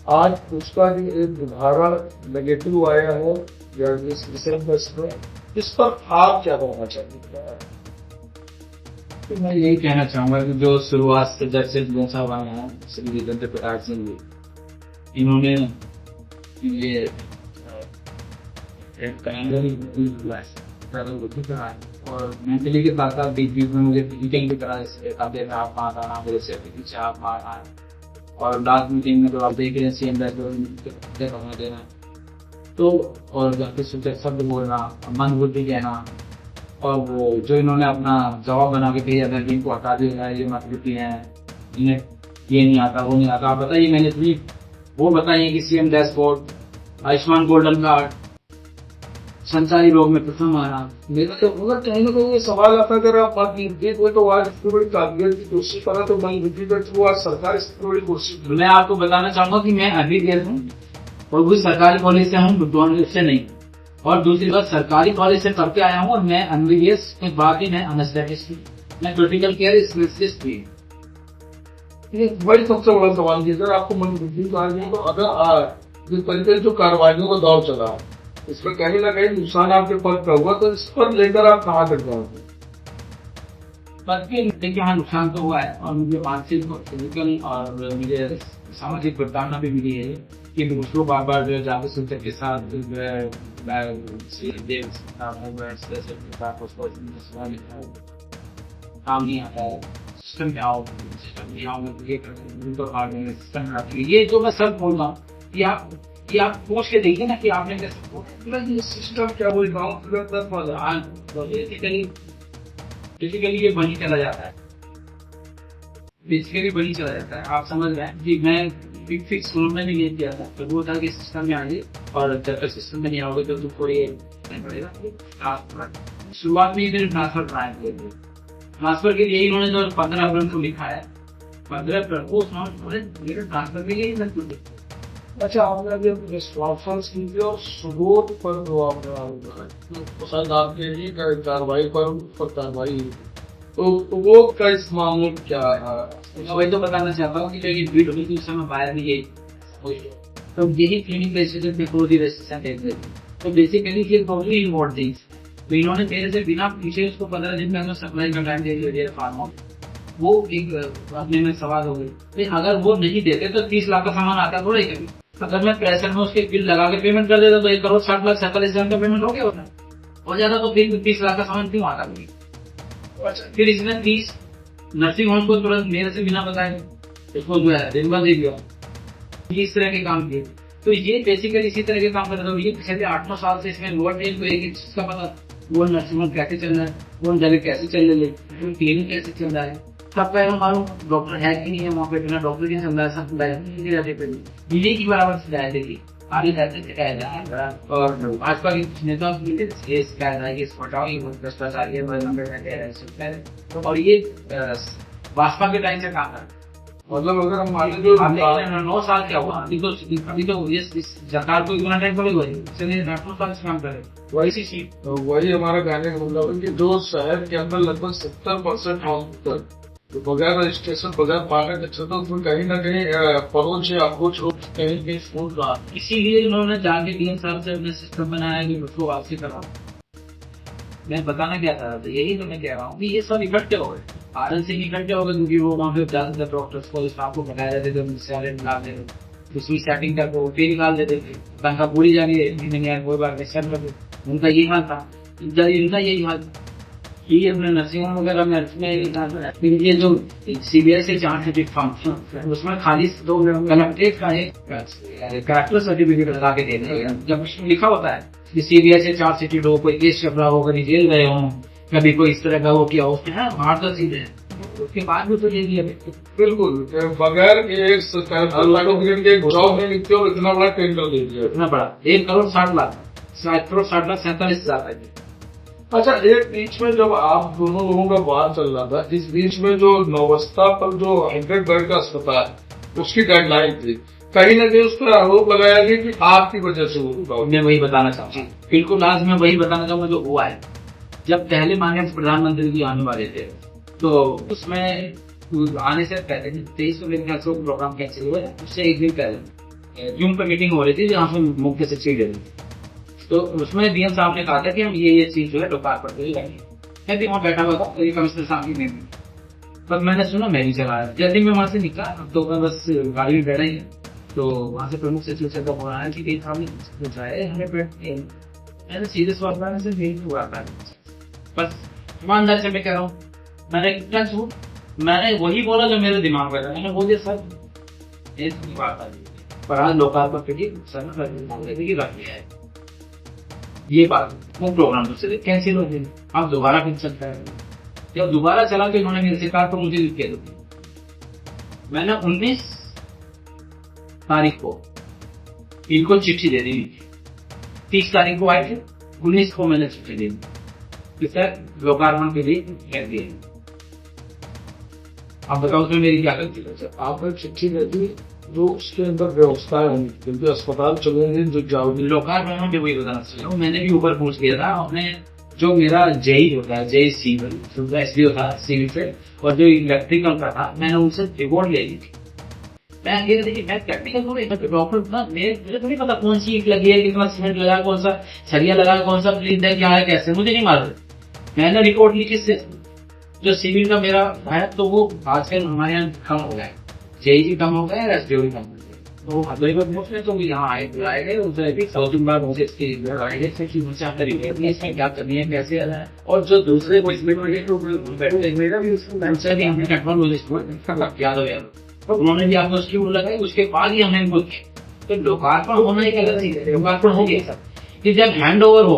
आज उसका भी एक धारा नेगेटिव आया है या इस विषय में, इस पर आप क्या कहना चाहेंगे? तो मैं यही कहना चाहूंगा कि जो शुरुआत से जब से लोकसभा है श्री वीरेंद्र प्रताप सिंह जी, इन्होंने ये और मेंटली के साथ साथ बीच बीच में मुझे मीटिंग भी करा, इसलिए आप वहाँ आना, मेरे से पीछे आप वहाँ आए, और लास्ट मीटिंग में तो आप देख रहे हैं सीएम देना तो, और जाके सोचे शब्द बोलना, मन बुद्धि कहना, और वो जो इन्होंने अपना जवाब बना के भेजा था कि इनको हटा दिया है, ये मत बुद्धि है, इन्हें ये नहीं आता वो नहीं आता। आप बताइए, मैंने भी वो बताइए कि CM dashboard, Ayushman golden card, संचारी रोग में प्रथम आ रहा। मेरा तो अगर कहीं ना कहीं ये सवाल आता है, अगर आप बात की तो आज इतनी बड़ी काबिलियत की कोशिश करा तो मन बुद्धि कर वो आज सरकार इतनी बड़ी कोशिश। मैं आपको बताना चाहूंगा कि मैं अभी गया हूँ और कुछ सरकारी कॉलेज से हूँ, बुद्धवान से नहीं, और दूसरी बात सरकारी कॉलेज से करके आया हूँ, और मैं एमबीबीएस के बाद ही मैं अनेस्थेटिस्ट, मैं क्रिटिकल केयर स्पेशलिस्ट भी। बड़ी सबसे बड़ा सवाल है सर, आपको मन बुद्धि कहा जाए तो अगर जिस तरीके जो कार्रवाइयों का दौर चला इसमें कहीं ना कहीं नुकसान आपके पद का हुआ, तो इस पर लेकर आप कहाँ तक जाओगे? पद के देखिए हाँ, नुकसान तो हुआ है, और मुझे मानसिक और फिजिकल और मुझे सामाजिक प्रताड़ना भी मिली है कि दूसरों बार बार जो जाकर सूचक के साथ काम नहीं आता है, सिस्टम में आओ, सिस्टम में आओ, ये जो मैं सब बोल रहा हूँ कि आप पूछ के देखिए ना कि आपने कैसे सिस्टम क्या बोल रहा हूँ, बेसिकली ये बनी चला जाता है, बेसिकली बनी चला जाता है। आप समझ रहे हैं कि मैं बिग फिक्स रूम में नहीं किया था, तो वो था कि सिस्टम में आइए, और जब तक सिस्टम में नहीं आओगे तो थोड़ी नहीं पड़ेगा। शुरुआत में इन्होंने ट्रांसफर कराया, ट्रांसफर के लिए इन्होंने जो 15 अप्रैल को लिखा है, 15 अप्रैल को ट्रांसफर के लिए अच्छा, आपने अभी विश्वास कीजिए और स्रोत पर जो आपने आपके ही कार्रवाई पर कार्रवाई, तो वो का इस मामले में क्या है? मैं वही तो बताना चाहता हूँ कि जो ये भीड़ हुई थी उस समय बाहर नहीं गई, तो यही क्लिनिक रेजिडेंट टेक्नोलॉजी रेजिस्टेंट है, तो बेसिकली ये प्रॉब्लम इम्पोर्ट थी, तो इन्होंने मेरे से बिना पूछे उसको 15 दिन में हमें सप्लाई का टाइम दे दिया फार्मा। वो एक अपने में सवाल हो गई, अगर वो नहीं देते तो 30 लाख का सामान आता थोड़ा ही कभी, अगर मैं प्रेशर में उसके बिल लगा के पेमेंट कर देता तो 1,60,47,000 का पेमेंट हो गया होता, हो जाता, तो फिर 30 लाख का सामान क्यों आता मुझे? फिर इसने 30 नर्सिंग होम को तुरंत मेरे से बिना बताए इसको जो है दिन भर दे दिया, इस तरह के काम किए। तो ये बेसिकली इसी तरह के काम कर रहा है। ये पिछले 8-9 साल से इसमें लोअर ट्रेन को एक चीज का पता, वो नर्सिंग होम कैसे चल रहा है, वो जगह कैसे चल रही है, क्लिनिक कैसे चल रहा है, सबका मालूम, डॉक्टर है कि नहीं है वहाँ पे, बिना डॉक्टर के चल रहा है, सब दिल्ली की बराबर शिकायत है, आगे जाते शिकायत है, और भाजपा के कुछ नेता शिकायत है कि भ्रष्टाचार, और ये भाजपा के टाइम से काम है। मतलब अगर हम मान लीजिए 9 साल क्या हुआ, अभी तो इस सरकार को इतना टाइम कभी हुई, इसलिए 8 साल से काम करे, वैसी चीज। तो वही हमारा कहने का मतलब है कि जो शहर के अंदर लगभग 70% हॉस्पिटल तो बगैर रजिस्ट्रेशन, बगैर पाने के चलते उसमें कहीं ना कहीं परोक्ष या अप्रोच रूप कहीं कहीं फूल रहा, इसीलिए इन्होंने जाके 3 साल से अपने सिस्टम बनाया कि उसको वापसी कराओ। मैं बताना क्या था, तो यही तो मैं कह रहा हूँ कि ये सब इकट्ठे हो गए, आनंद से इकट्ठे हो गए, क्योंकि वो वहाँ पे ज्यादातर डॉक्टर्स को स्टाफ को बताया जाते थे, सैलरी निकाल देते, दूसरी सेटिंग तक वो फिर निकाल देते थे, तनख्वाह पूरी जा रही है, कोई बात नहीं, उनका यही हाल था, इनका यही हाल ये अपने नर्सिंग होम वगैरह में ये जो सीबीआई से जांच है फॉर्म, उसमें खाली 2 कलेक्ट्रेट का एक करेक्टर सर्टिफिकेट लगा के दे देंगे, जब उसमें लिखा होता है कि सीबीआई से चार्ज शीट हो, कोई केस चल रहा हो, कभी जेल गए हों, कभी कोई इस तरह का हो किया, उसमें है मार्टर सीधे है, उसके बाद भी तो ये दिया बिल्कुल बगैर इतना बड़ा टेंडर दे दिया, इतना बड़ा 1,60,60,47,000। अच्छा, एक बीच में जब आप दोनों लोगों का बात चल रहा था, इस बीच में जो नौबस्ता पर जो 100 बेड का अस्पताल उसकी डेडलाइन थी, कहीं ना कहीं उस पर आरोप लगाया गया कि आपकी वजह से वो, मैं वही बताना चाहूँगा, बिल्कुल आज मैं वही बताना चाहूँगा जो हुआ है। जब पहले माननीय प्रधानमंत्री जी आने वाले थे तो उसमें आने से पहले 23 नवंबर का प्रोग्राम कैंसिल हुआ, उससे एक दिन पहले जूम पे मीटिंग हो रही थी जहाँ पे मुख्य सचिव दे रही थी। तो उसमें डीएम साहब ने कहा था कि हम ये चीज जो है लोकार्पण पर लगाएंगे। मैं भी वहाँ बैठा हुआ था, तो ये कमिश्नर साहब की नहीं, पर मैंने सुना मैं ही चलाया। जल्दी में वहां से निकला, तो मैं बस गाड़ी में बैठा ही है, तो वहां से प्रमुख सचिव से का बोला है कि कहीं सामने पूछाए हमें बैठे। मैंने सीधे सवाल करने से नहीं हुआ था, बस ईमानदारी से मैं कह रहा हूँ, मैंने वही बोला जो मेरे दिमाग में था। मैंने बोल दिया सर ऐसी बात आ रही है, पर आज लोकार्पण पे रख लिया है ये बात। वो प्रोग्राम दूसरे कैंसिल हो गए, अब दोबारा फिर सकता है। जब दोबारा चला तो इन्होंने मेरे से कहा तो मुझे लिख के दो। मैंने 19 तारीख को इनको चिट्ठी दे दी, 30 तारीख को आए थे, 19 को मैंने चिट्ठी दे दी कि सर लोकार्पण के लिए कह दिए। आप बताओ उसमें मेरी क्या गलती है? आपने चिट्ठी दे दी जो उसके अंदर व्यवस्थाएं होंगी, क्योंकि अस्पताल चलेंगे जो जाओगे। लोकार्पण में वही बताना चाहिए। मैंने भी ऊपर पूछ लिया था, अपने जो मेरा जेई होता है, जेई सिविल एसडीओ था सिविल से, और जो इलेक्ट्रिकल का था, मैंने उनसे रिपोर्ट ले ली थी। मैं अकेले देखिए, मैं टेक्निकल थोड़ी डॉक्टर ना, मुझे थोड़ी पता कौन सी ईंट लगी है, कितना सीमेंट लगा, कौन सा सरिया लगा, कौन सा प्लिंथ है, क्या है, कैसे, मुझे नहीं मालूम। मैंने रिपोर्ट ली किससे, जो सिविल का मेरा है, तो वो आजकल हमारे यहाँ कम हो गया है, जेई भी कम हो गया है, एसडीओ भी कम हो गया। तो हदोई पर पूछने तो यहाँ आए गए, उनसे भी 100 दिन बाद मुझे इसकी गाइडेंस है कि मुझे आपका रिपोर्ट नहीं, इसमें क्या करनी है, कैसे है। और जो दूसरे मेरा भी उससे भी हमने कंट्रोल याद हो गया, तो उन्होंने भी आपको उसकी लगाई, उसके बाद ही हमने इनको किया। तो लोकार्पण होना एक अलग चीज है, लोकार्पण हो गया कि जब हैंड ओवर हो